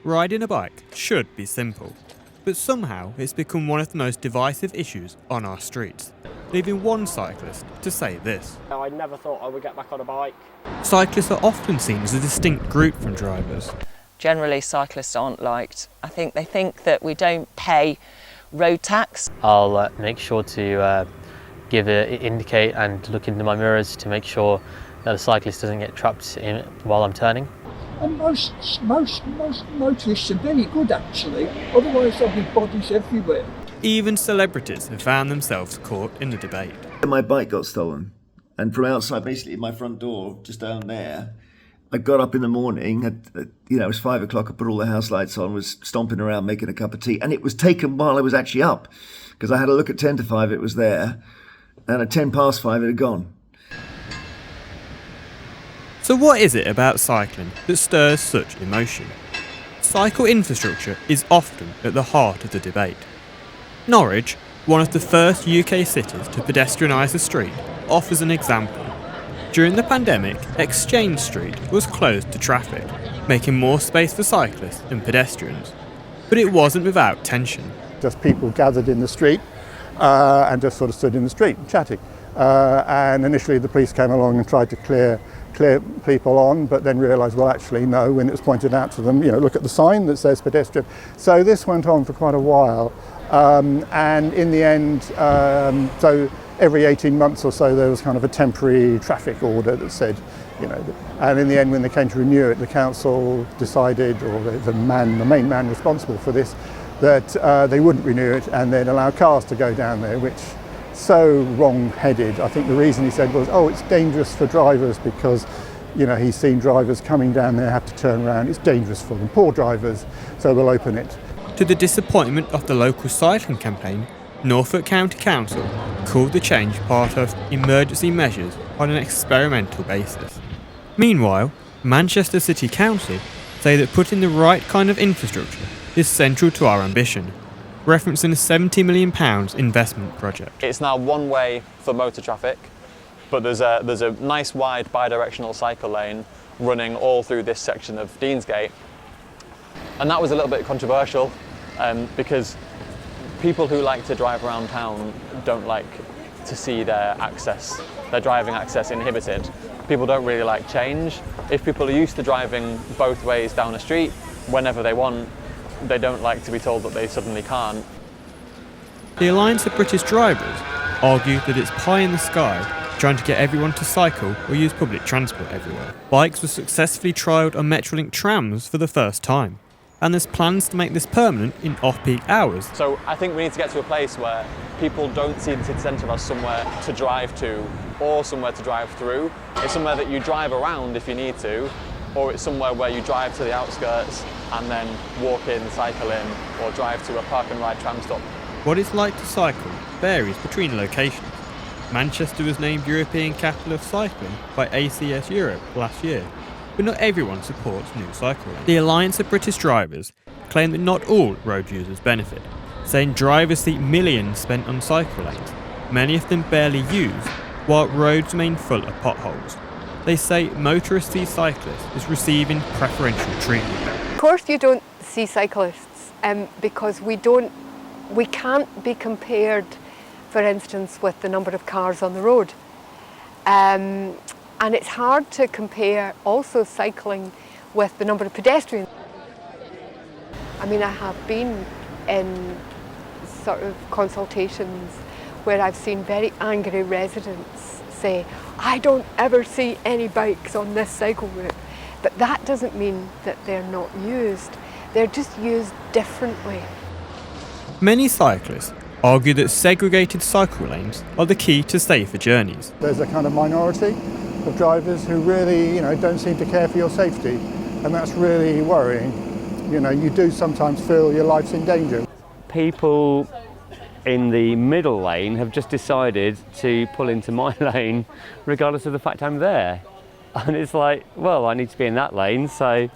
Riding a bike should be simple, but somehow it's become one of the most divisive issues on our streets, leaving one cyclist to say this. I never thought I would get back on a bike. Cyclists are often seen as a distinct group from drivers. Generally, cyclists aren't liked. I think they think that we don't pay road tax. I'll make sure to indicate and look into my mirrors to make sure that the cyclist doesn't get trapped in while I'm turning. And most motorists are very good actually, otherwise there'll be bodies everywhere. Even celebrities have found themselves caught in the debate. My bike got stolen, and from outside, basically my front door, just down there, I got up in the morning, it was 5 o'clock, I put all the house lights on, was stomping around making a cup of tea, and it was taken while I was actually up, because I had a look at 10 to 5, it was there, and at 10 past 5 it had gone. So what is it about cycling that stirs such emotion? Cycle infrastructure is often at the heart of the debate. Norwich, one of the first UK cities to pedestrianise the street, offers an example. During the pandemic, Exchange Street was closed to traffic, making more space for cyclists and pedestrians. But it wasn't without tension. Just people gathered in the street and just sort of stood in the street chatting. And initially the police came along and tried to clear people on, but then realised, well, actually, no, when it was pointed out to them, look at the sign that says pedestrian. So this went on for quite a while. And in the end, so every 18 months or so, there was kind of a temporary traffic order that said, and in the end, when they came to renew it, the council decided, or the main man responsible for this, that they wouldn't renew it and they'd allow cars to go down there, which so wrong-headed. I think the reason he said was, it's dangerous for drivers because, he's seen drivers coming down there have to turn around. It's dangerous for them, poor drivers, so we'll open it. To the disappointment of the local cycling campaign, Norfolk County Council called the change part of emergency measures on an experimental basis. Meanwhile, Manchester City Council say that putting the right kind of infrastructure is central to our ambition, referencing a £70 million investment project. It's now one way for motor traffic, but there's a nice wide bi-directional cycle lane running all through this section of Deansgate. And that was a little bit controversial because people who like to drive around town don't like to see their driving access inhibited. People don't really like change. If people are used to driving both ways down a street whenever they want, they don't like to be told that they suddenly can't. The Alliance of British Drivers argue that it's pie in the sky trying to get everyone to cycle or use public transport everywhere. Bikes were successfully trialled on Metrolink trams for the first time, and there's plans to make this permanent in off-peak hours. So I think we need to get to a place where people don't see the city centre as somewhere to drive to or somewhere to drive through. It's somewhere that you drive around if you need to, or it's somewhere where you drive to the outskirts and then walk in, cycle in, or drive to a park and ride tram stop. What it's like to cycle varies between locations. Manchester was named European Capital of Cycling by ACS Europe last year, but not everyone supports new cycle lanes. The Alliance of British Drivers claim that not all road users benefit, saying drivers see millions spent on cycle lanes, many of them barely used, while roads remain full of potholes. They say motorists see cyclists as receiving preferential treatment. Of course you don't see cyclists because we can't be compared, for instance, with the number of cars on the road. And it's hard to compare also cycling with the number of pedestrians. I mean, I have been in sort of consultations where I've seen very angry residents say, I don't ever see any bikes on this cycle route. But that doesn't mean that they're not used. They're just used differently. Many cyclists argue that segregated cycle lanes are the key to safer journeys. There's a kind of minority of drivers who really, don't seem to care for your safety, and that's really worrying. You do sometimes feel your life's in danger. People in the middle lane have just decided to pull into my lane regardless of the fact I'm there. And it's like, well, I need to be in that lane, so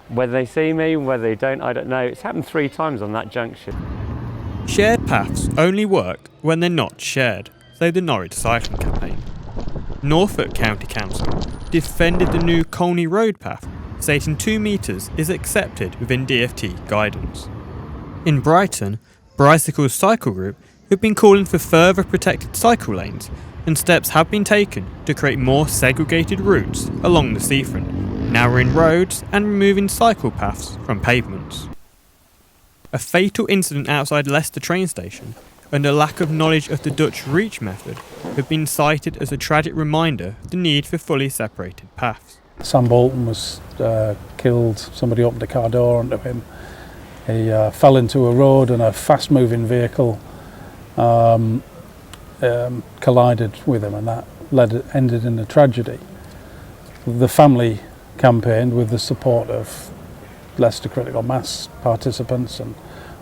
whether they see me, whether they don't, I don't know. It's happened 3 times on that junction. Shared paths only work when they're not shared, say the Norwich cycling campaign. Norfolk County Council defended the new Colney Road path, stating 2 metres is accepted within DFT guidance. In Brighton, Bicycles Cycle Group have been calling for further protected cycle lanes, and steps have been taken to create more segregated routes along the seafront, narrowing roads and removing cycle paths from pavements. A fatal incident outside Leicester train station and a lack of knowledge of the Dutch reach method have been cited as a tragic reminder of the need for fully separated paths. Sam Bolton was killed, somebody opened a car door onto him. He fell into a road and a fast moving vehicle collided with him, and that ended in a tragedy. The family campaigned with the support of Leicester Critical Mass participants and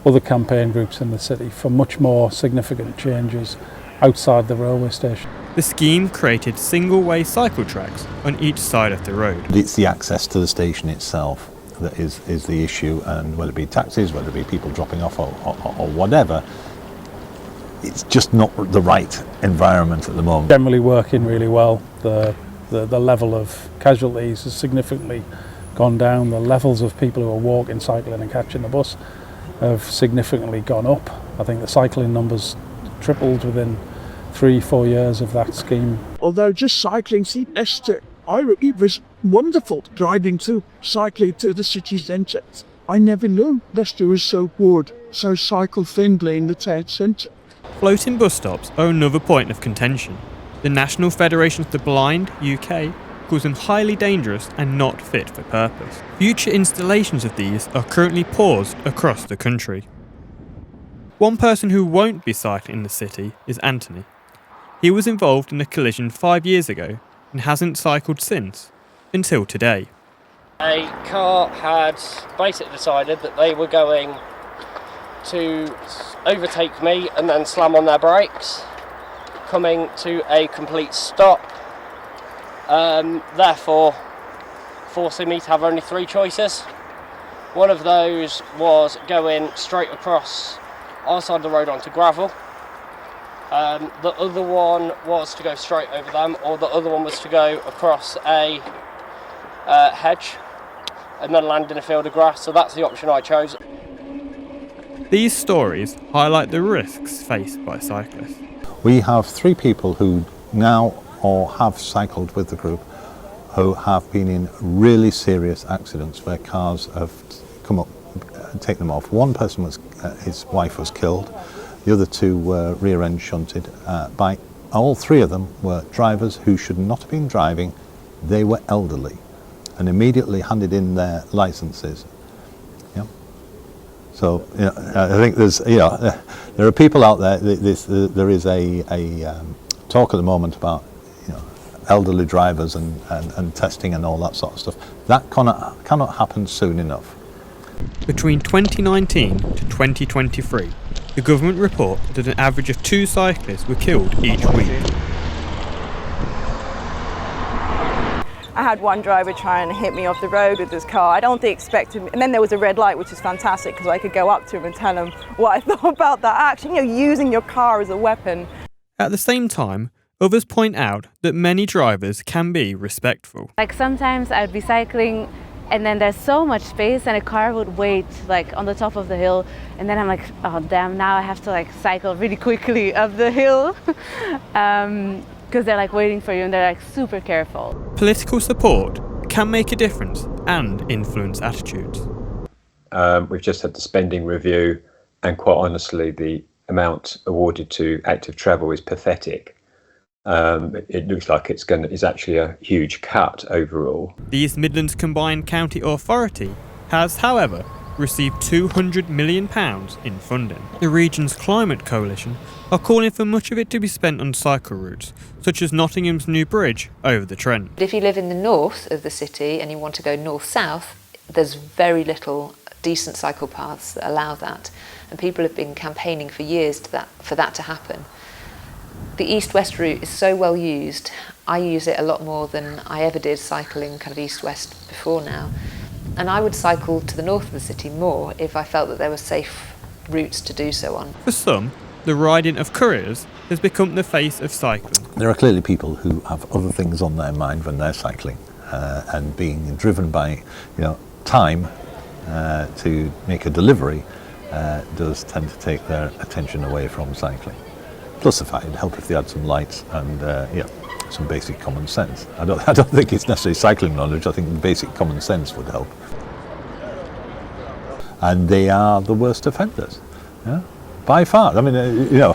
other campaign groups in the city for much more significant changes outside the railway station. The scheme created single-way cycle tracks on each side of the road. It's the access to the station itself that is the issue, and whether it be taxis, whether it be people dropping off or whatever, it's just not the right environment at the moment. Generally working really well. The level of casualties has significantly gone down. The levels of people who are walking, cycling and catching the bus have significantly gone up. I think the cycling numbers tripled within 3-4 years of that scheme. Although just cycling through Leicester, it was wonderful cycling to the city centre. I never knew Leicester was so good, so cycle friendly in the town centre. Floating bus stops are another point of contention. The National Federation of the Blind, UK, calls them highly dangerous and not fit for purpose. Future installations of these are currently paused across the country. One person who won't be cycling in the city is Anthony. He was involved in a collision 5 years ago and hasn't cycled since, until today. A car had basically decided that they were going to overtake me and then slam on their brakes, coming to a complete stop, therefore forcing me to have only 3 choices. One of those was going straight across our side of the road onto gravel. The other one was to go straight over them, or the other one was to go across a hedge and then land in a field of grass, so that's the option I chose. These stories highlight the risks faced by cyclists. We have 3 people who now or have cycled with the group who have been in really serious accidents where cars have come up and taken them off. One person was, his wife was killed. The other 2 were rear end shunted. All 3 of them were drivers who should not have been driving. They were elderly and immediately handed in their licenses. So I think there's, there are people out there. There is a talk at the moment about elderly drivers and testing and all that sort of stuff. That cannot happen soon enough. Between 2019 to 2023, the government report that an average of 2 cyclists were killed each week. I had one driver try and hit me off the road with his car. I don't think expected me. And then there was a red light, which is fantastic because I could go up to him and tell him what I thought about that action. Using your car as a weapon. At the same time, others point out that many drivers can be respectful. Like sometimes I'd be cycling and then there's so much space and a car would wait like on the top of the hill, and then I'm like, oh damn, now I have to like cycle really quickly up the hill. Because they're like waiting for you and they're like super careful. Political support can make a difference and influence attitudes. We've just had the spending review, and quite honestly the amount awarded to active travel is pathetic. It looks like it's actually a huge cut overall. The East Midlands Combined County Authority has, however, received £200 million in funding. The region's climate coalition are calling for much of it to be spent on cycle routes, such as Nottingham's new bridge over the Trent. If you live in the north of the city and you want to go north-south, there's very little decent cycle paths that allow that, and people have been campaigning for years for that to happen. The east-west route is so well used. I use it a lot more than I ever did cycling kind of east-west before now. And I would cycle to the north of the city more if I felt that there were safe routes to do so on. For some, the riding of couriers has become the face of cycling. There are clearly people who have other things on their mind when they're cycling. and being driven by time to make a delivery does tend to take their attention away from cycling. Plus the fact it'd help if they had some lights and some basic common sense. I don't think it's necessarily cycling knowledge. I think basic common sense would help. And they are the worst offenders, by far. I mean,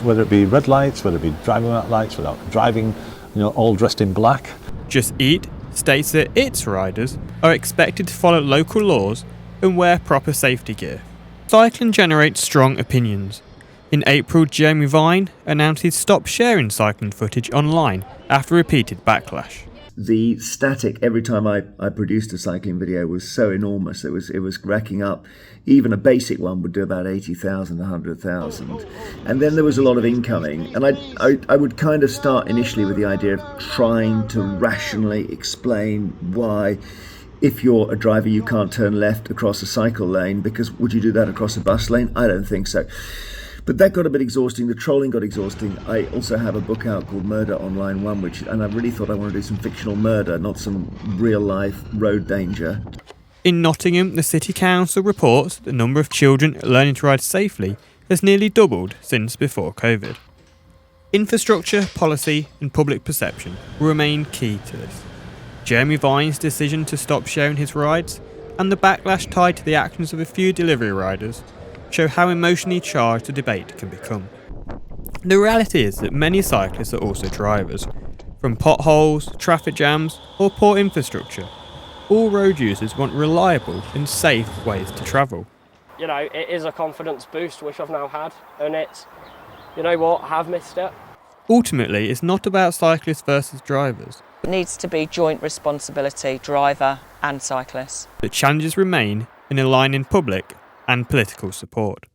whether it be red lights, whether it be driving without lights, without driving, all dressed in black. Just Eat states that its riders are expected to follow local laws and wear proper safety gear. Cycling generates strong opinions. In April, Jeremy Vine announced he'd stopped sharing cycling footage online after repeated backlash. The static every time I produced a cycling video was so enormous. It was racking up. Even a basic one would do about 80,000, 100,000. And then there was a lot of incoming. And I would kind of start initially with the idea of trying to rationally explain why, if you're a driver, you can't turn left across a cycle lane, because would you do that across a bus lane? I don't think so. But that got a bit exhausting. The trolling got exhausting. I also have a book out called Murder on Line 1, and I really thought I wanted to do some fictional murder, not some real-life road danger. In Nottingham, the City Council reports that the number of children learning to ride safely has nearly doubled since before COVID. Infrastructure, policy and public perception will remain key to this. Jeremy Vine's decision to stop sharing his rides and the backlash tied to the actions of a few delivery riders show how emotionally charged the debate can become. The reality is that many cyclists are also drivers. From potholes, traffic jams or poor infrastructure, all road users want reliable and safe ways to travel. It is a confidence boost which I've now had, and it's, I have missed it. Ultimately, it's not about cyclists versus drivers. It needs to be joint responsibility, driver and cyclists. The challenges remain in aligning public and political support.